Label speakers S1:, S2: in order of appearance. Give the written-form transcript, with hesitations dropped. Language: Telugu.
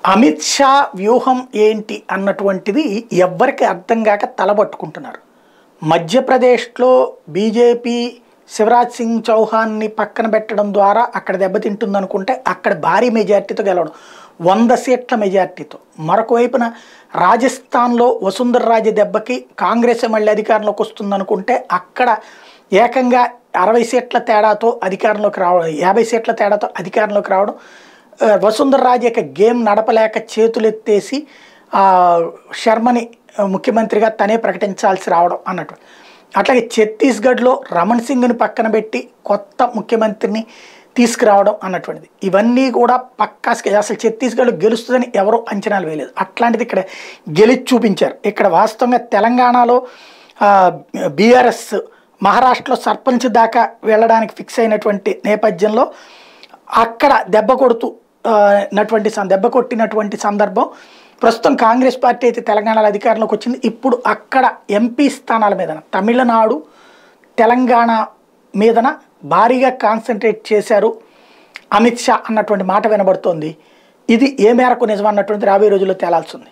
S1: అమిత్ షా వ్యూహం ఏంటి అన్నటువంటిది ఎవ్వరికి అర్థం కాక తలబట్టుకుంటున్నారు. మధ్యప్రదేశ్లో బీజేపీ శివరాజ్ సింగ్ చౌహాన్ని పక్కన పెట్టడం ద్వారా అక్కడ దెబ్బతింటుందనుకుంటే అక్కడ భారీ మెజార్టీతో గెలవడం, 100 సీట్ల మెజార్టీతో. మరొక వైపున రాజస్థాన్లో వసుంధర రాజే దెబ్బకి కాంగ్రెస్ మళ్ళీ అధికారంలోకి వస్తుందనుకుంటే అక్కడ ఏకంగా 60 సీట్ల తేడాతో అధికారంలోకి రావడం, 50 సీట్ల తేడాతో అధికారంలోకి రావడం. వసుంధర రాజే యొక్క గేమ్ నడపలేక చేతులెత్తేసి శర్మని ముఖ్యమంత్రిగా తనే ప్రకటించాల్సి రావడం అన్నట్టు. అట్లాగే ఛత్తీస్గఢ్లో రమణ్ సింగ్ని పక్కన పెట్టి కొత్త ముఖ్యమంత్రిని తీసుకురావడం అన్నటువంటిది. ఇవన్నీ కూడా పక్కా అసలు ఛత్తీస్గఢ్ గెలుస్తుందని ఎవరో అంచనాలు వేయలేదు. అట్లాంటిది ఇక్కడ గెలిచి చూపించారు. ఇక్కడ వాస్తవంగా తెలంగాణలో బీఆర్ఎస్ మహారాష్ట్రలో సర్పంచ్ దాకా వెళ్ళడానికి ఫిక్స్ అయినటువంటి నేపథ్యంలో అక్కడ దెబ్బ కొట్టినటువంటి సందర్భం. ప్రస్తుతం కాంగ్రెస్ పార్టీ అయితే తెలంగాణలో అధికారంలోకి వచ్చింది. ఇప్పుడు అక్కడ ఎంపీ స్థానాల మీదన తమిళనాడు తెలంగాణ మీదన భారీగా కాన్సన్ట్రేట్ చేశారు అమిత్ షా అన్నటువంటి మాట వినబడుతోంది. ఇది ఏ మేరకు నిజం అన్నటువంటి రాబోయే రోజుల్లో తేలాల్సి ఉంది.